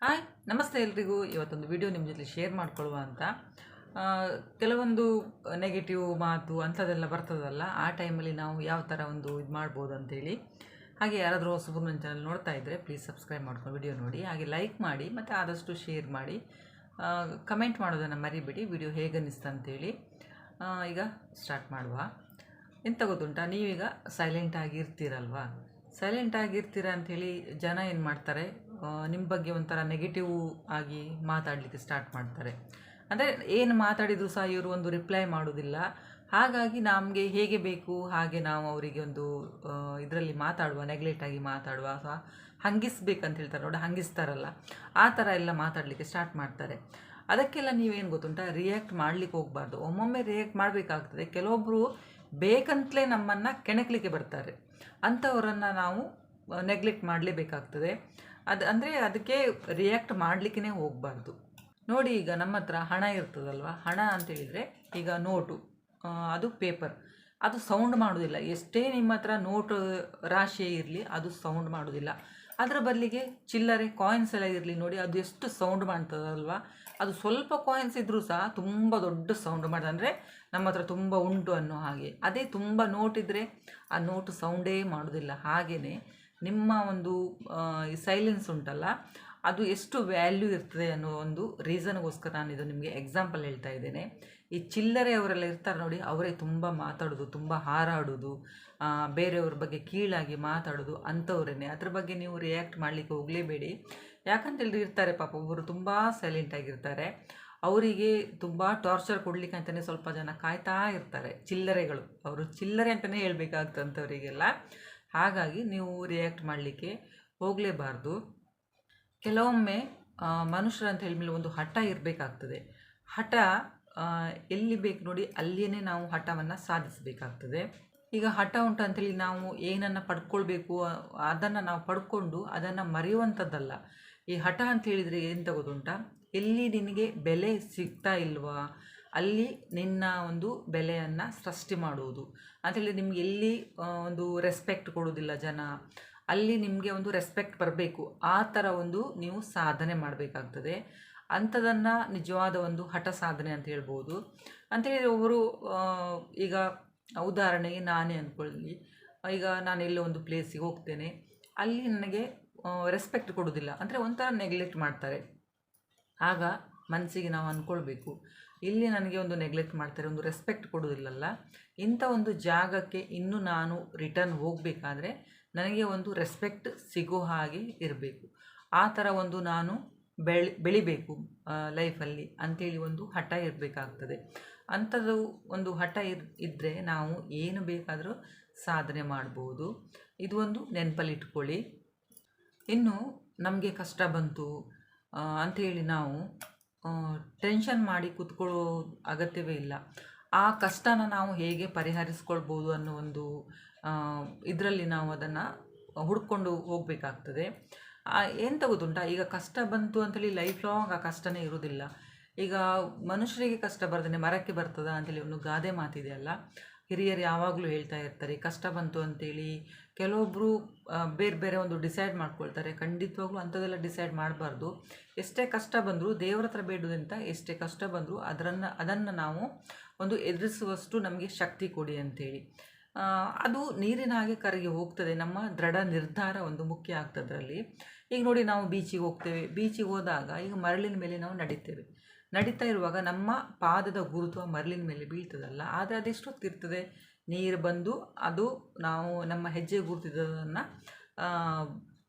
Hi ನಮಸ್ತೆ ಎಲ್ರಿಗೂ. ಇವತ್ತೊಂದು ವಿಡಿಯೋ ನಿಮ್ಮ ಜೊತೆ ಶೇರ್ ಮಾಡ್ಕೊಳ್ಳುವ ಅಂತ. ಕೆಲವೊಂದು ನೆಗೆಟಿವ್ ಮಾತು ಅಂಥದ್ದೆಲ್ಲ ಬರ್ತದಲ್ಲ, ಆ ಟೈಮಲ್ಲಿ ನಾವು ಯಾವ ಥರ ಒಂದು ಇದು ಮಾಡ್ಬೋದು ಅಂತೇಳಿ. ಹಾಗೆ ಯಾರಾದರೂ ಹೊಸಬರು ನನ್ನ ಚಾನಲ್ ನೋಡ್ತಾ ಇದ್ದರೆ ಪ್ಲೀಸ್ ಸಬ್ಸ್ಕ್ರೈಬ್ ಮಾಡ್ಕೊಂಡು ವಿಡಿಯೋ ನೋಡಿ, ಹಾಗೆ ಲೈಕ್ ಮಾಡಿ ಮತ್ತು ಆದಷ್ಟು ಶೇರ್ ಮಾಡಿ, ಕಮೆಂಟ್ ಮಾಡೋದನ್ನು ಮರಿಬೇಡಿ. ವಿಡಿಯೋ ಹೇಗೆ ಅನ್ನಿಸ್ತು ಅಂತೇಳಿ. ಈಗ ಸ್ಟಾರ್ಟ್ ಮಾಡುವ. ಎಂತ ಗೊತ್ತುಂಟಾ, ನೀವೀಗ ಸೈಲೆಂಟಾಗಿ ಇರ್ತೀರಲ್ವಾ, ಸೈಲೆಂಟಾಗಿರ್ತೀರ ಅಂಥೇಳಿ ಜನ ಏನು ಮಾಡ್ತಾರೆ, ನಿಮ್ಮ ಬಗ್ಗೆ ಒಂಥರ ನೆಗೆಟಿವ್ ಆಗಿ ಮಾತಾಡಲಿಕ್ಕೆ ಸ್ಟಾರ್ಟ್ ಮಾಡ್ತಾರೆ. ಅಂದರೆ ಏನು ಮಾತಾಡಿದರೂ ಸಹ ಇವರು ಒಂದು ರಿಪ್ಲೈ ಮಾಡೋದಿಲ್ಲ. ಹಾಗಾಗಿ ನಮಗೆ ಹೇಗೆ ಬೇಕು ಹಾಗೆ ನಾವು ಅವರಿಗೆ ಒಂದು ಇದರಲ್ಲಿ ಮಾತಾಡುವ, ನೆಗ್ಲೆಕ್ಟಾಗಿ ಮಾತಾಡುವ, ಸಹ ಹಂಗಿಸ್ಬೇಕಂತ ಹೇಳ್ತಾರೆ ನೋಡಿ, ಹಂಗಿಸ್ತಾರಲ್ಲ, ಆ ಥರ ಎಲ್ಲ ಮಾತಾಡಲಿಕ್ಕೆ ಸ್ಟಾರ್ಟ್ ಮಾಡ್ತಾರೆ. ಅದಕ್ಕೆಲ್ಲ ನೀವೇನು ಗೊತ್ತುಂಟಾ, ರಿಯಾಕ್ಟ್ ಮಾಡಲಿಕ್ಕೆ ಹೋಗಬಾರ್ದು. ಒಮ್ಮೊಮ್ಮೆ ರಿಯಾಕ್ಟ್ ಮಾಡಬೇಕಾಗ್ತದೆ. ಕೆಲವೊಬ್ಬರು ಬೇಕಂತಲೇ ನಮ್ಮನ್ನು ಕೆಣಕಲಿಕ್ಕೆ ಬರ್ತಾರೆ, ಅಂಥವರನ್ನು ನಾವು ನೆಗ್ಲೆಕ್ಟ್ ಮಾಡಲೇಬೇಕಾಗ್ತದೆ. ಅಂದರೆ ಅದಕ್ಕೆ ರಿಯಾಕ್ಟ್ ಮಾಡಲಿಕ್ಕೇ ಹೋಗಬಾರ್ದು. ನೋಡಿ, ಈಗ ನಮ್ಮ ಹತ್ರ ಹಣ ಇರ್ತದಲ್ವ, ಹಣ ಅಂತೇಳಿದರೆ ಈಗ ನೋಟು, ಅದು ಪೇಪರ್, ಅದು ಸೌಂಡ್ ಮಾಡೋದಿಲ್ಲ. ಎಷ್ಟೇ ನಿಮ್ಮ ಹತ್ರ ನೋಟು ರಾಶಿಯೇ ಇರಲಿ, ಅದು ಸೌಂಡ್ ಮಾಡೋದಿಲ್ಲ. ಅದರ ಬದಲಿಗೆ ಚಿಲ್ಲರೆ ಕಾಯಿನ್ಸ್ ಎಲ್ಲ ಇರಲಿ ನೋಡಿ, ಅದು ಎಷ್ಟು ಸೌಂಡ್ ಮಾಡ್ತದಲ್ವ. ಅದು ಸ್ವಲ್ಪ ಕಾಯಿನ್ಸ್ ಇದ್ದರೂ ಸಹ ತುಂಬ ದೊಡ್ಡ ಸೌಂಡ್ ಮಾಡ್ತದೆ, ಅಂದರೆ ನಮ್ಮ ಹತ್ರ ತುಂಬ ಉಂಟು ಅನ್ನೋ ಹಾಗೆ. ಅದೇ ತುಂಬ ನೋಟಿದ್ದರೆ ಆ ನೋಟು ಸೌಂಡೇ ಮಾಡೋದಿಲ್ಲ. ಹಾಗೆಯೇ ನಿಮ್ಮ ಒಂದು ಸೈಲೆನ್ಸ್ ಉಂಟಲ್ಲ, ಅದು ಎಷ್ಟು ವ್ಯಾಲ್ಯೂ ಇರ್ತದೆ ಅನ್ನೋ ಒಂದು ರೀಸನ್ಗೋಸ್ಕರ ನಾನು ಇದು ನಿಮಗೆ ಎಕ್ಸಾಂಪಲ್ ಹೇಳ್ತಾ ಇದ್ದೇನೆ. ಈ ಚಿಲ್ಲರೆ ಅವರೆಲ್ಲ ಇರ್ತಾರೆ ನೋಡಿ, ಅವರೇ ತುಂಬ ಮಾತಾಡೋದು, ತುಂಬ ಹಾರಾಡೋದು, ಬೇರೆಯವ್ರ ಬಗ್ಗೆ ಕೀಳಾಗಿ ಮಾತಾಡೋದು ಅಂಥವ್ರನ್ನೇ. ಅದ್ರ ಬಗ್ಗೆ ನೀವು ರಿಯಾಕ್ಟ್ ಮಾಡಲಿಕ್ಕೆ ಹೋಗಲೇಬೇಡಿ. ಯಾಕಂತೇಳಿದ್ರೆ ಇರ್ತಾರೆ ಪಾಪ, ಒಬ್ಬರು ತುಂಬ ಸೈಲೆಂಟಾಗಿರ್ತಾರೆ, ಅವರಿಗೆ ತುಂಬ ಟಾರ್ಚರ್ ಕೊಡಲಿಕ್ಕೆ ಅಂತಲೇ ಸ್ವಲ್ಪ ಜನ ಕಾಯ್ತಾ ಇರ್ತಾರೆ. ಚಿಲ್ಲರೆಗಳು, ಅವರು ಚಿಲ್ಲರೆ ಅಂತಲೇ ಹೇಳ್ಬೇಕಾಗ್ತಂಥವರಿಗೆಲ್ಲ. ಹಾಗಾಗಿ ನೀವು ರಿಯಾಕ್ಟ್ ಮಾಡಲಿಕ್ಕೆ ಹೋಗಲೇಬಾರ್ದು. ಕೆಲವೊಮ್ಮೆ ಮನುಷ್ಯರು ಅಂತ ಹೇಳಿದ್ಮೇಲೆ ಒಂದು ಹಠ ಇರಬೇಕಾಗ್ತದೆ. ಹಠ ಎಲ್ಲಿ ಬೇಕು ನೋಡಿ, ಅಲ್ಲಿಯೇ ನಾವು ಹಠವನ್ನು ಸಾಧಿಸಬೇಕಾಗ್ತದೆ. ಈಗ ಹಠ ಉಂಟು ಅಂಥೇಳಿ ನಾವು ಏನನ್ನು ಪಡ್ಕೊಳ್ಬೇಕು ಅದನ್ನು ನಾವು ಪಡ್ಕೊಂಡು ಅದನ್ನು ಮರೆಯುವಂಥದ್ದಲ್ಲ. ಈ ಹಠ ಅಂತ ಹೇಳಿದರೆ ಎಂತ ಗೊತ್ತುಂಟಾ, ಎಲ್ಲಿ ನಿನಗೆ ಬೆಲೆ ಸಿಗ್ತಾ ಇಲ್ವಾ ಅಲ್ಲಿ ನಿನ್ನ ಒಂದು ಬೆಲೆಯನ್ನು ಸೃಷ್ಟಿ ಮಾಡುವುದು ಅಂಥೇಳಿ. ನಿಮ್ಗೆ ಎಲ್ಲಿ ಒಂದು ರೆಸ್ಪೆಕ್ಟ್ ಕೊಡೋದಿಲ್ಲ ಜನ, ಅಲ್ಲಿ ನಿಮಗೆ ಒಂದು ರೆಸ್ಪೆಕ್ಟ್ ಬರಬೇಕು. ಆ ಥರ ಒಂದು ನೀವು ಸಾಧನೆ ಮಾಡಬೇಕಾಗ್ತದೆ. ಅಂಥದನ್ನು ನಿಜವಾದ ಒಂದು ಹಠ ಸಾಧನೆ ಅಂತ ಹೇಳ್ಬೋದು. ಅಂಥೇಳಿ ಒಬ್ಬರು, ಈಗ ಉದಾಹರಣೆಗೆ ನಾನೇ ಅಂದ್ಕೊಳ್ಳಿ, ಈಗ ನಾನೆಲ್ಲೋ ಒಂದು ಪ್ಲೇಸಿಗೆ ಹೋಗ್ತೇನೆ, ಅಲ್ಲಿ ನನಗೆ ರೆಸ್ಪೆಕ್ಟ್ ಕೊಡೋದಿಲ್ಲ, ಅಂದರೆ ಒಂಥರ ನೆಗ್ಲೆಕ್ಟ್ ಮಾಡ್ತಾರೆ. ಆಗ ಮನಸ್ಸಿಗೆ ನಾವು ಅಂದ್ಕೊಳ್ಬೇಕು, ಇಲ್ಲಿ ನನಗೆ ಒಂದು ನೆಗ್ಲೆಕ್ಟ್ ಮಾಡ್ತಾರೆ, ಒಂದು ರೆಸ್ಪೆಕ್ಟ್ ಕೊಡೋದಿಲ್ಲಲ್ಲ, ಇಂಥ ಒಂದು ಜಾಗಕ್ಕೆ ಇನ್ನು ನಾನು ರಿಟರ್ನ್ ಹೋಗಬೇಕಾದ್ರೆ ನನಗೆ ಒಂದು ರೆಸ್ಪೆಕ್ಟ್ ಸಿಗೋ ಹಾಗೆ ಇರಬೇಕು. ಆ ಥರ ಒಂದು ನಾನು ಬೆಳಿಬೇಕು ಲೈಫಲ್ಲಿ ಅಂಥೇಳಿ ಒಂದು ಹಠ ಇರಬೇಕಾಗ್ತದೆ. ಅಂಥದ್ದು ಒಂದು ಹಠ ಇದ್ದರೆ ನಾವು ಏನು ಬೇಕಾದರೂ ಸಾಧನೆ ಮಾಡ್ಬೋದು. ಇದು ಒಂದು ನೆನಪಲ್ಲಿಟ್ಕೊಳ್ಳಿ. ಇನ್ನು ನಮಗೆ ಕಷ್ಟ ಬಂತು ಅಂಥೇಳಿ ನಾವು ಟೆನ್ಷನ್ ಮಾಡಿ ಕೂತ್ಕೊಳ್ಳೋ ಅಗತ್ಯವೇ ಇಲ್ಲ. ಆ ಕಷ್ಟನ ನಾವು ಹೇಗೆ ಪರಿಹರಿಸ್ಕೊಳ್ಬೋದು ಅನ್ನೋ ಒಂದು ಇದರಲ್ಲಿ ನಾವು ಅದನ್ನು ಹುಡ್ಕೊಂಡು ಹೋಗಬೇಕಾಗ್ತದೆ. ಎಂತ ಗೊತ್ತುಂಟಾ, ಈಗ ಕಷ್ಟ ಬಂತು ಅಂಥೇಳಿ ಲೈಫ್ ಲಾಂಗ್ ಆ ಕಷ್ಟನೇ ಇರೋದಿಲ್ಲ. ಈಗ ಮನುಷ್ಯರಿಗೆ ಕಷ್ಟ ಬರ್ದೇ ಮರಕ್ಕೆ ಬರ್ತದ ಅಂಥೇಳಿ ಒಂದು ಗಾದೆ ಮಾತಿದೆಯಲ್ಲ, ಹಿರಿಯರು ಯಾವಾಗಲೂ ಹೇಳ್ತಾ ಇರ್ತಾರೆ. ಕಷ್ಟ ಬಂತು ಅಂತೇಳಿ ಕೆಲವೊಬ್ಬರು ಬೇರೆ ಬೇರೆ ಒಂದು ಡಿಸೈಡ್ ಮಾಡ್ಕೊಳ್ತಾರೆ. ಖಂಡಿತವಾಗ್ಲೂ ಅಂಥದ್ದೆಲ್ಲ ಡಿಸೈಡ್ ಮಾಡಬಾರ್ದು. ಎಷ್ಟೇ ಕಷ್ಟ ಬಂದರೂ ದೇವ್ರ ಹತ್ರ ಬೇಡುವುದಂತ, ಎಷ್ಟೇ ಕಷ್ಟ ಬಂದರೂ ಅದನ್ನು ನಾವು ಒಂದು ಎದುರಿಸುವಷ್ಟು ನಮಗೆ ಶಕ್ತಿ ಕೊಡಿ ಅಂಥೇಳಿ. ಅದು ನೀರಿನ ಹಾಗೆ ಕರಗಿ ಹೋಗ್ತದೆ. ನಮ್ಮ ದೃಢ ನಿರ್ಧಾರ ಒಂದು ಮುಖ್ಯ ಆಗ್ತದ್ರಲ್ಲಿ. ಈಗ ನೋಡಿ, ನಾವು ಬೀಚಿಗೆ ಹೋಗ್ತೇವೆ, ಬೀಚಿಗೆ ಹೋದಾಗ ಈಗ ಮರಳಿನ ಮೇಲೆ ನಾವು ನಡೀತಾ ಇರುವಾಗ ನಮ್ಮ ಪಾದದ ಗುರುತು ಮರಳಿನ ಮೇಲೆ ಬೀಳ್ತದಲ್ಲ, ಆದರೆ ಅದೆಷ್ಟೊತ್ತಿರ್ತದೆ, ನೀರು ಬಂದು ಅದು ನಾವು ನಮ್ಮ ಹೆಜ್ಜೆ ಗುರುತಿದ್ದದನ್ನು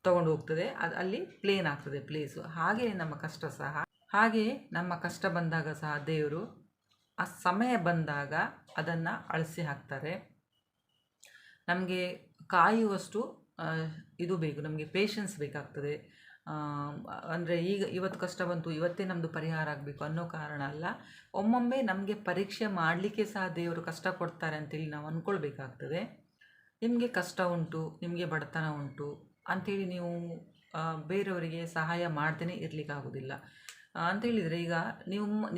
ತಗೊಂಡು ಹೋಗ್ತದೆ, ಅಲ್ಲಿ ಪ್ಲೇನ್ ಆಗ್ತದೆ ಪ್ಲೇಸು. ಹಾಗೆಯೇ ನಮ್ಮ ಕಷ್ಟ ಸಹ, ಹಾಗೆಯೇ ನಮ್ಮ ಕಷ್ಟ ಬಂದಾಗ ಸಹ ದೇವರು ಆ ಸಮಯ ಬಂದಾಗ ಅದನ್ನು ಅಳಿಸಿ ಹಾಕ್ತಾರೆ. ನಮಗೆ ಕಾಯುವಷ್ಟು ಇದು ಬೇಕು, ನಮಗೆ ಪೇಷನ್ಸ್ ಬೇಕಾಗ್ತದೆ. ಅಂದರೆ ಇವತ್ತು ಕಷ್ಟ ಬಂತು, ಇವತ್ತೇ ನಮ್ಮದು ಪರಿಹಾರ ಆಗಬೇಕು ಅನ್ನೋ ಕಾರಣ ಅಲ್ಲ. ಒಮ್ಮೊಮ್ಮೆ ನಮಗೆ ಪರೀಕ್ಷೆ ಮಾಡಲಿಕ್ಕೆ ಸಹ ದೇವರು ಕಷ್ಟ ಕೊಡ್ತಾರೆ ಅಂತೇಳಿ ನಾವು ಅಂದ್ಕೊಳ್ಬೇಕಾಗ್ತದೆ. ನಿಮಗೆ ಕಷ್ಟ ಉಂಟು, ನಿಮಗೆ ಬಡತನ ಉಂಟು ಅಂಥೇಳಿ ನೀವು ಬೇರೆಯವರಿಗೆ ಸಹಾಯ ಮಾಡ್ದೇ ಇರಲಿಕ್ಕಾಗೋದಿಲ್ಲ. ಅಂಥೇಳಿದರೆ ಈಗ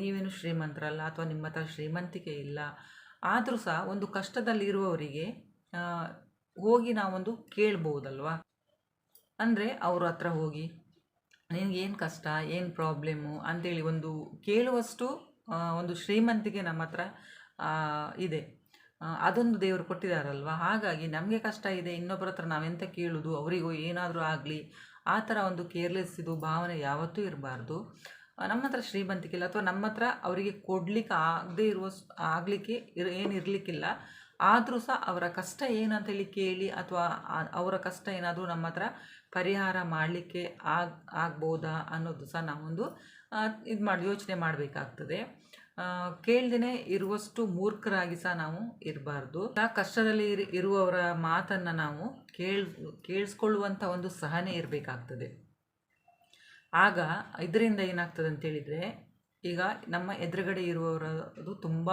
ನೀವೇನು ಶ್ರೀಮಂತರಲ್ಲ, ಅಥವಾ ನಿಮ್ಮ ಹತ್ರ ಶ್ರೀಮಂತಿಕೆ ಇಲ್ಲ, ಆದರೂ ಸಹ ಒಂದು ಕಷ್ಟದಲ್ಲಿರುವವರಿಗೆ ಹೋಗಿ ನಾವೊಂದು ಕೇಳ್ಬೋದಲ್ವ. ಅಂದರೆ ಅವ್ರ ಹತ್ರ ಹೋಗಿ ನಿನಗೇನು ಕಷ್ಟ, ಏನು ಪ್ರಾಬ್ಲಮ್ಮು ಅಂತೇಳಿ ಒಂದು ಕೇಳುವಷ್ಟು ಒಂದು ಶ್ರೀಮಂತಿಕೆ ನಮ್ಮ ಹತ್ರ ಇದೆ. ಅದೊಂದು ದೇವರು ಕೊಟ್ಟಿದ್ದಾರಲ್ವ. ಹಾಗಾಗಿ ನಮಗೆ ಕಷ್ಟ ಇದೆ, ಇನ್ನೊಬ್ಬರ ಹತ್ರ ನಾವೆಂತ ಕೇಳೋದು, ಅವರಿಗೂ ಏನಾದರೂ ಆಗಲಿ ಆ ಥರ ಒಂದು ಕೇರ್ಲೆಸ್ ಇದು ಭಾವನೆ ಯಾವತ್ತೂ ಇರಬಾರ್ದು. ನಮ್ಮ ಹತ್ರ ಶ್ರೀಮಂತಿಕೆ ಇಲ್ಲ ಅಥವಾ ನಮ್ಮ ಹತ್ರ ಅವರಿಗೆ ಕೊಡಲಿಕ್ಕೆ ಆಗದೇ ಆಗಲಿಕ್ಕೆ ಏನಿರಲಿಕ್ಕಿಲ್ಲ, ಆದರೂ ಸಹ ಅವರ ಕಷ್ಟ ಏನಂತೇಳಿ ಕೇಳಿ ಅಥವಾ ಅವರ ಕಷ್ಟ ಏನಾದರೂ ನಮ್ಮ ಹತ್ರ ಪರಿಹಾರ ಮಾಡಲಿಕ್ಕೆ ಆಗ್ಬೋದಾ ಅನ್ನೋದು ಸಹ ನಾವೊಂದು ಯೋಚನೆ ಮಾಡಬೇಕಾಗ್ತದೆ. ಕೇಳ್ದೇ ಇರುವಷ್ಟು ಮೂರ್ಖರಾಗಿ ಸಹ ನಾವು ಇರಬಾರ್ದು. ಕಷ್ಟದಲ್ಲಿ ಇರುವವರ ಮಾತನ್ನು ನಾವು ಕೇಳಿಸ್ಕೊಳ್ಳುವಂಥ ಒಂದು ಸಹನೆ ಇರಬೇಕಾಗ್ತದೆ. ಆಗ ಇದರಿಂದ ಏನಾಗ್ತದೆ ಅಂತೇಳಿದರೆ, ಈಗ ನಮ್ಮ ಎದುರುಗಡೆ ಇರುವವರದು ತುಂಬ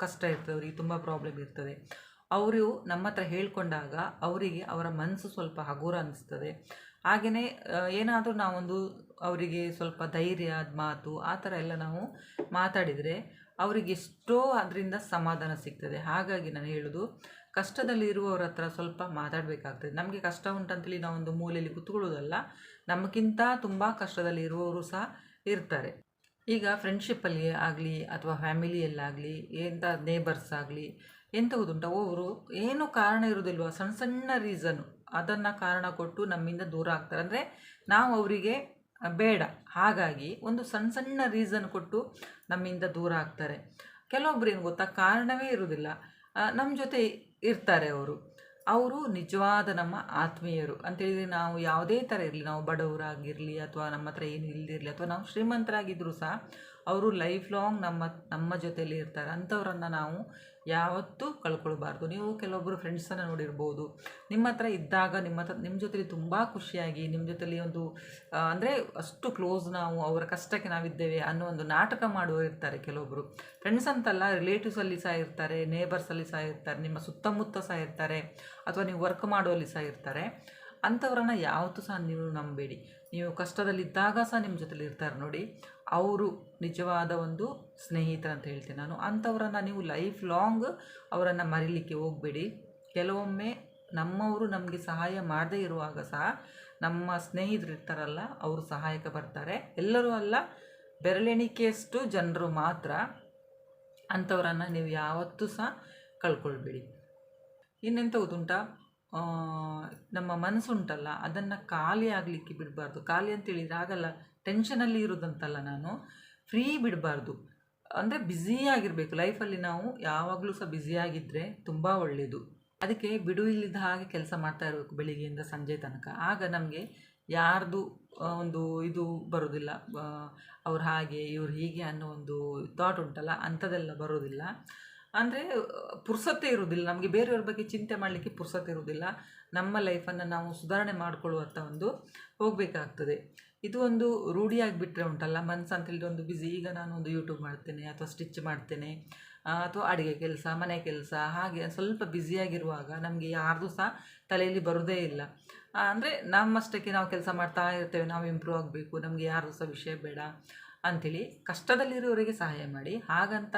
ಕಷ್ಟ ಇರ್ತದೆ, ಅವರಿಗೆ ತುಂಬ ಪ್ರಾಬ್ಲಮ್ ಇರ್ತದೆ. ಅವರು ನಮ್ಮ ಹತ್ರ ಹೇಳ್ಕೊಂಡಾಗ ಅವರಿಗೆ ಅವರ ಮನಸ್ಸು ಸ್ವಲ್ಪ ಹಗುರ ಅನ್ನಿಸ್ತದೆ. ಹಾಗೆಯೇ ಏನಾದರೂ ನಾವೊಂದು ಅವರಿಗೆ ಸ್ವಲ್ಪ ಧೈರ್ಯದ ಮಾತು ಆ ಥರ ಎಲ್ಲ ನಾವು ಮಾತಾಡಿದರೆ ಅವರಿಗೆ ಎಷ್ಟೋ ಅದರಿಂದ ಸಮಾಧಾನ ಸಿಗ್ತದೆ. ಹಾಗಾಗಿ ನಾನು ಹೇಳೋದು, ಕಷ್ಟದಲ್ಲಿ ಇರುವವರ ಹತ್ರ ಸ್ವಲ್ಪ ಮಾತಾಡಬೇಕಾಗ್ತದೆ. ನಮಗೆ ಕಷ್ಟ ಉಂಟಂತೇಳಿ ನಾವೊಂದು ಮೂಲೆಯಲ್ಲಿ ಕೂತ್ಕೊಳ್ಳೋದಲ್ಲ, ನಮಗಿಂತ ತುಂಬ ಕಷ್ಟದಲ್ಲಿ ಇರುವವರು ಸಹ ಇರ್ತಾರೆ. ಈಗ ಫ್ರೆಂಡ್ಶಿಪ್ಪಲ್ಲಿ ಆಗಲಿ ಅಥವಾ ಫ್ಯಾಮಿಲಿಯಲ್ಲಾಗಲಿ ಎಂಥ ನೇಬರ್ಸ್ ಆಗಲಿ ಎಂಥ ಗೊತ್ತುಂಟ, ಅವರು ಏನೂ ಕಾರಣ ಇರೋದಿಲ್ವ, ಸಣ್ಣ ಸಣ್ಣ ರೀಸನ್ನು ಅದನ್ನು ಕಾರಣ ಕೊಟ್ಟು ನಮ್ಮಿಂದ ದೂರ ಆಗ್ತಾರೆ. ಅಂದರೆ ನಾವು ಅವರಿಗೆ ಬೇಡ, ಹಾಗಾಗಿ ಒಂದು ಸಣ್ಣ ಸಣ್ಣ ರೀಸನ್ ಕೊಟ್ಟು ನಮ್ಮಿಂದ ದೂರ ಆಗ್ತಾರೆ. ಕೆಲವೊಬ್ರು ಏನು ಗೊತ್ತಾ, ಕಾರಣವೇ ಇರೋದಿಲ್ಲ, ನಮ್ಮ ಜೊತೆ ಇರ್ತಾರೆ. ಅವರು ನಿಜವಾದ ನಮ್ಮ ಆತ್ಮೀಯರು ಅಂತೇಳಿದರೆ, ನಾವು ಯಾವುದೇ ಥರ ಇರಲಿ, ನಾವು ಬಡವರಾಗಿರಲಿ ಅಥವಾ ನಮ್ಮ ಹತ್ರ ಏನು ಇಲ್ಲದಿರಲಿ ಅಥವಾ ನಾವು ಶ್ರೀಮಂತರಾಗಿದ್ದರೂ ಸಹ ಅವರು ಲೈಫ್ ಲಾಂಗ್ ನಮ್ಮ ಜೊತೆಯಲ್ಲಿ ಇರ್ತಾರೆ. ಅಂಥವ್ರನ್ನು ನಾವು ಯಾವತ್ತೂ ಕಳ್ಕೊಳ್ಬಾರ್ದು. ನೀವು ಕೆಲವೊಬ್ಬರು ಫ್ರೆಂಡ್ಸನ್ನು ನೋಡಿರ್ಬೋದು, ನಿಮ್ಮ ಹತ್ರ ಇದ್ದಾಗ ನಿಮ್ಮ ಜೊತೆಲಿ ತುಂಬ ಖುಷಿಯಾಗಿ ನಿಮ್ಮ ಜೊತೆಲಿ ಒಂದು ಅಂದರೆ ಅಷ್ಟು ಕ್ಲೋಸ್, ನಾವು ಅವರ ಕಷ್ಟಕ್ಕೆ ನಾವಿದ್ದೇವೆ ಅನ್ನೋ ಒಂದು ನಾಟಕ ಮಾಡುವವರು ಇರ್ತಾರೆ. ಕೆಲವೊಬ್ಬರು ಫ್ರೆಂಡ್ಸ್ ಅಂತಲ್ಲ, ರಿಲೇಟಿವ್ಸಲ್ಲಿ ಸಹ ಇರ್ತಾರೆ, ನೇಬರ್ಸಲ್ಲಿ ಸಹ ಇರ್ತಾರೆ, ನಿಮ್ಮ ಸುತ್ತಮುತ್ತ ಸಹ ಇರ್ತಾರೆ, ಅಥವಾ ನೀವು ವರ್ಕ್ ಮಾಡುವಲ್ಲಿ ಸಹ ಇರ್ತಾರೆ. ಅಂಥವ್ರನ್ನು ಯಾವತ್ತೂ ಸಹ ನೀವು ನಂಬೇಡಿ. ನೀವು ಕಷ್ಟದಲ್ಲಿದ್ದಾಗ ಸಹ ನಿಮ್ಮ ಜೊತೆಲಿ ಇರ್ತಾರೆ ನೋಡಿ, ಅವರು ನಿಜವಾದ ಒಂದು ಸ್ನೇಹಿತರು ಅಂತ ಹೇಳ್ತೇನೆ ನಾನು. ಅಂಥವ್ರನ್ನು ನೀವು ಲೈಫ್ ಲಾಂಗ್ ಅವರನ್ನು ಮರೀಲಿಕ್ಕೆ ಹೋಗಬೇಡಿ. ಕೆಲವೊಮ್ಮೆ ನಮ್ಮವರು ನಮಗೆ ಸಹಾಯ ಮಾಡದೇ ಇರುವಾಗ ಸಹ ನಮ್ಮ ಸ್ನೇಹಿತರು ಇರ್ತಾರಲ್ಲ, ಅವರು ಸಹಾಯಕ್ಕೆ ಬರ್ತಾರೆ. ಎಲ್ಲರೂ ಅಲ್ಲ, ಬೆರಳೆಣಿಕೆಯಷ್ಟು ಜನರು ಮಾತ್ರ. ಅಂಥವ್ರನ್ನು ನೀವು ಯಾವತ್ತೂ ಸಹ ಕಳ್ಕೊಳ್ಬೇಡಿ. ಇನ್ನೆಂತ ಗೊತ್ತುಂಟ, ನಮ್ಮ ಮನಸ್ಸುಂಟಲ್ಲ ಅದನ್ನು ಖಾಲಿ ಆಗಲಿಕ್ಕೆ ಬಿಡಬಾರ್ದು. ಖಾಲಿ ಅಂತೇಳಿದರೆ ಆಗಲ್ಲ, ಟೆನ್ಷನಲ್ಲಿ ಇರೋದಂತಲ್ಲ ನಾನು, ಫ್ರೀ ಬಿಡಬಾರ್ದು. ಅಂದರೆ ಬ್ಯುಸಿಯಾಗಿರಬೇಕು ಲೈಫಲ್ಲಿ. ನಾವು ಯಾವಾಗಲೂ ಸಹ ಬ್ಯುಸಿಯಾಗಿದ್ದರೆ ತುಂಬ ಒಳ್ಳೆಯದು. ಅದಕ್ಕೆ ಬಿಡುವಿಲ್ಲದ ಹಾಗೆ ಕೆಲಸ ಮಾಡ್ತಾ ಇರಬೇಕು ಬೆಳಿಗ್ಗೆಯಿಂದ ಸಂಜೆ ತನಕ. ಆಗ ನಮಗೆ ಯಾರ್ದು ಒಂದು ಇದು ಬರೋದಿಲ್ಲ, ಅವ್ರು ಹಾಗೆ ಇವ್ರು ಹೀಗೆ ಅನ್ನೋ ಒಂದು ಥಾಟ್ ಉಂಟಲ್ಲ, ಅಂಥದ್ದೆಲ್ಲ ಬರೋದಿಲ್ಲ. ಅಂದರೆ ಪುರ್ಸೊತ್ತೇ ಇರೋದಿಲ್ಲ ನಮಗೆ, ಬೇರೆಯವ್ರ ಬಗ್ಗೆ ಚಿಂತೆ ಮಾಡಲಿಕ್ಕೆ ಪುರ್ಸೊತ್ತು ಇರೋದಿಲ್ಲ. ನಮ್ಮ ಲೈಫನ್ನು ನಾವು ಸುಧಾರಣೆ ಮಾಡಿಕೊಳ್ಳುವಂಥ ಒಂದು ಹೋಗಬೇಕಾಗ್ತದೆ. ಇದು ಒಂದು ರೂಢಿಯಾಗಿಬಿಟ್ರೆ ಉಂಟಲ್ಲ, ಮನಸ್ಸು ಅಂತೇಳಿದ್ರೆ ಒಂದು ಬ್ಯುಸಿ. ಈಗ ನಾನು ಒಂದು ಯೂಟ್ಯೂಬ್ ಮಾಡ್ತೇನೆ ಅಥವಾ ಸ್ಟಿಚ್ ಮಾಡ್ತೇನೆ ಅಥವಾ ಅಡುಗೆ ಕೆಲಸ, ಮನೆ ಕೆಲಸ, ಹಾಗೆ ಸ್ವಲ್ಪ ಬ್ಯುಸಿಯಾಗಿರುವಾಗ ನಮಗೆ ಯಾರ್ದು ಸಹ ತಲೆಯಲ್ಲಿ ಬರೋದೇ ಇಲ್ಲ. ಅಂದರೆ ನಮ್ಮಷ್ಟಕ್ಕೆ ನಾವು ಕೆಲಸ ಮಾಡ್ತಾ ಇರ್ತೇವೆ, ನಾವು ಇಂಪ್ರೂವ್ ಆಗಬೇಕು, ನಮಗೆ ಯಾರ್ದು ಸಹ ವಿಷಯ ಬೇಡ ಅಂಥೇಳಿ. ಕಷ್ಟದಲ್ಲಿರೋರಿಗೆ ಸಹಾಯ ಮಾಡಿ, ಹಾಗಂತ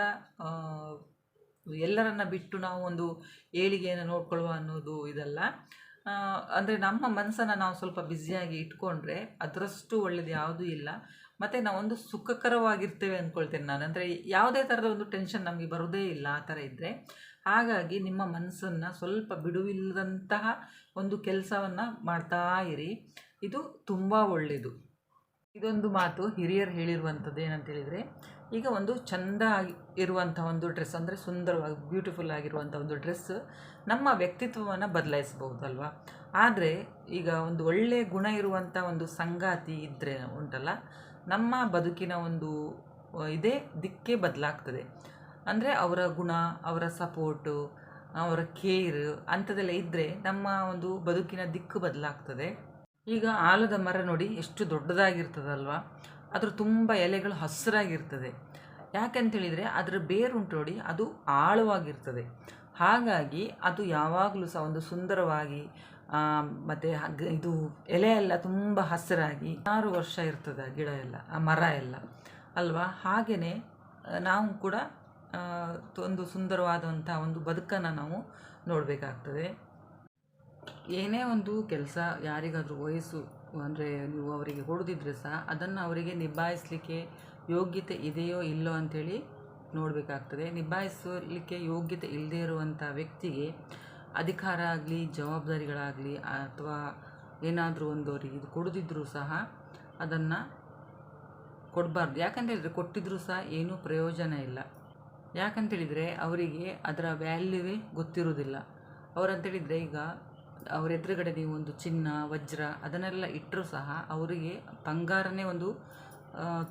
ಎಲ್ಲರನ್ನ ಬಿಟ್ಟು ನಾವು ಒಂದು ಏಳಿಗೆಯನ್ನು ನೋಡ್ಕೊಳ್ಳುವ ಅನ್ನೋದು ಇದಲ್ಲ. ಅಂದರೆ ನಮ್ಮ ಮನಸ್ಸನ್ನು ನಾವು ಸ್ವಲ್ಪ ಬ್ಯುಸಿಯಾಗಿ ಇಟ್ಕೊಂಡ್ರೆ ಅದರಷ್ಟು ಒಳ್ಳೆಯದು ಯಾವುದೂ ಇಲ್ಲ. ಮತ್ತು ನಾವೊಂದು ಸುಖಕರವಾಗಿರ್ತೇವೆ ಅಂದ್ಕೊಳ್ತೇನೆ ನಾನು. ಅಂದರೆ ಯಾವುದೇ ಥರದ ಒಂದು ಟೆನ್ಷನ್ ನಮಗೆ ಬರೋದೇ ಇಲ್ಲ ಆ ಥರ ಇದ್ದರೆ. ಹಾಗಾಗಿ ನಿಮ್ಮ ಮನಸ್ಸನ್ನು ಸ್ವಲ್ಪ ಬಿಡುವಿಲ್ಲದಂತಹ ಒಂದು ಕೆಲಸವನ್ನು ಮಾಡ್ತಾ ಇರಿ, ಇದು ತುಂಬ ಒಳ್ಳೆಯದು. ಇದೊಂದು ಮಾತು ಹಿರಿಯರು ಹೇಳಿರುವಂಥದ್ದು ಏನಂತೇಳಿದರೆ, ಈಗ ಒಂದು ಚೆಂದ ಇರುವಂಥ ಒಂದು ಡ್ರೆಸ್, ಅಂದರೆ ಸುಂದರವಾಗಿ ಬ್ಯೂಟಿಫುಲ್ ಆಗಿರುವಂಥ ಒಂದು ಡ್ರೆಸ್ ನಮ್ಮ ವ್ಯಕ್ತಿತ್ವವನ್ನು ಬದಲಾಯಿಸ್ಬಹುದಲ್ವ. ಆದರೆ ಈಗ ಒಂದು ಒಳ್ಳೆಯ ಗುಣ ಇರುವಂಥ ಒಂದು ಸಂಗಾತಿ ಇದ್ದರೆ ಉಂಟಲ್ಲ, ನಮ್ಮ ಬದುಕಿನ ಒಂದು ಇದೇ ದಿಕ್ಕೇ ಬದಲಾಗ್ತದೆ. ಅಂದರೆ ಅವರ ಗುಣ, ಅವರ ಸಪೋರ್ಟು, ಅವರ ಕೇರ್ ಅಂಥದ್ದೆಲ್ಲ ಇದ್ದರೆ ನಮ್ಮ ಒಂದು ಬದುಕಿನ ದಿಕ್ಕು ಬದಲಾಗ್ತದೆ. ಈಗ ಆಲದ ಮರ ನೋಡಿ ಎಷ್ಟು ದೊಡ್ಡದಾಗಿರ್ತದಲ್ವ, ಅದ್ರ ತುಂಬ ಎಲೆಗಳು ಹಸಿರಾಗಿರ್ತದೆ. ಯಾಕಂತೇಳಿದರೆ ಅದರ ಬೇರುಂಟು ನೋಡಿ, ಅದು ಆಳವಾಗಿರ್ತದೆ. ಹಾಗಾಗಿ ಅದು ಯಾವಾಗಲೂ ಸಹ ಒಂದು ಸುಂದರವಾಗಿ ಮತ್ತು ಇದು ಎಲೆ ಎಲ್ಲ ತುಂಬ ಹಸಿರಾಗಿ 6 ವರ್ಷ ಇರ್ತದೆ ಗಿಡ ಎಲ್ಲ, ಆ ಮರ ಎಲ್ಲ ಅಲ್ವಾ. ಹಾಗೆಯೇ ನಾವು ಕೂಡ ಒಂದು ಸುಂದರವಾದಂಥ ಒಂದು ಬದುಕನ್ನು ನಾವು ನೋಡಬೇಕಾಗ್ತದೆ. ಏನೇ ಒಂದು ಕೆಲಸ ಯಾರಿಗಾದರೂ ವಯಸ್ಸು ಅಂದರೆ ನೀವು ಅವರಿಗೆ ಕೊಡೋದಿದ್ರೆ ಸಹ ಅದನ್ನು ಅವರಿಗೆ ನಿಭಾಯಿಸಲಿಕ್ಕೆ ಯೋಗ್ಯತೆ ಇದೆಯೋ ಇಲ್ಲೋ ಅಂಥೇಳಿ ನೋಡಬೇಕಾಗ್ತದೆ. ನಿಭಾಯಿಸಲಿಕ್ಕೆ ಯೋಗ್ಯತೆ ಇಲ್ಲದೇ ಇರುವಂಥ ವ್ಯಕ್ತಿಗೆ ಅಧಿಕಾರ ಆಗಲಿ ಜವಾಬ್ದಾರಿಗಳಾಗಲಿ ಅಥವಾ ಏನಾದರೂ ಒಂದು ಅವರಿಗೆ ಇದು ಕೊಡೋದಿದ್ರೂ ಸಹ ಅದನ್ನು ಕೊಡಬಾರ್ದು. ಯಾಕಂತೇಳಿದರೆ ಕೊಟ್ಟಿದ್ರೂ ಸಹ ಏನೂ ಪ್ರಯೋಜನ ಇಲ್ಲ. ಯಾಕಂತೇಳಿದರೆ ಅವರಿಗೆ ಅದರ ವ್ಯಾಲ್ಯೂವೇ ಗೊತ್ತಿರೋದಿಲ್ಲ. ಅವರಂತೇಳಿದರೆ ಈಗ ಅವರ ಎದುರುಗಡೆ ನೀವು ಒಂದು ಚಿನ್ನ ವಜ್ರ ಅದನ್ನೆಲ್ಲ ಇಟ್ಟರೂ ಸಹ ಅವರಿಗೆ ಬಂಗಾರನೇ ಒಂದು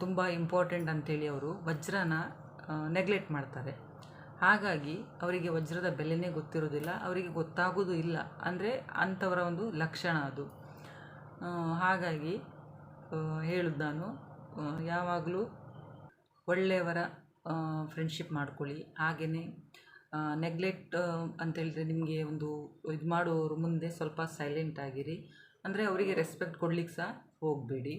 ತುಂಬ ಇಂಪಾರ್ಟೆಂಟ್ ಅಂಥೇಳಿ ಅವರು ವಜ್ರನ ನೆಗ್ಲೆಕ್ಟ್ ಮಾಡ್ತಾರೆ. ಹಾಗಾಗಿ ಅವರಿಗೆ ವಜ್ರದ ಬೆಲೆನೇ ಗೊತ್ತಿರೋದಿಲ್ಲ, ಅವರಿಗೆ ಗೊತ್ತಾಗೋದು ಇಲ್ಲ. ಅಂದರೆ ಅಂಥವರ ಒಂದು ಲಕ್ಷಣ ಅದು. ಹಾಗಾಗಿ ಹೇಳೋದು ನಾನು, ಯಾವಾಗಲೂ ಒಳ್ಳೆಯವರ ಫ್ರೆಂಡ್ಶಿಪ್ ಮಾಡ್ಕೊಳ್ಳಿ. ಹಾಗೆಯೇ ನೆಗ್ಲೆಕ್ಟ್ ಅಂತೇಳಿದರೆ ನಿಮಗೆ ಒಂದು ಇದು ಮಾಡುವವರು ಮುಂದೆ ಸ್ವಲ್ಪ ಸೈಲೆಂಟ್ ಆಗಿರಿ. ಅಂದರೆ ಅವರಿಗೆ ರೆಸ್ಪೆಕ್ಟ್ ಕೊಡ್ಲಿಕ್ಕೆ ಸಹ ಹೋಗಬೇಡಿ.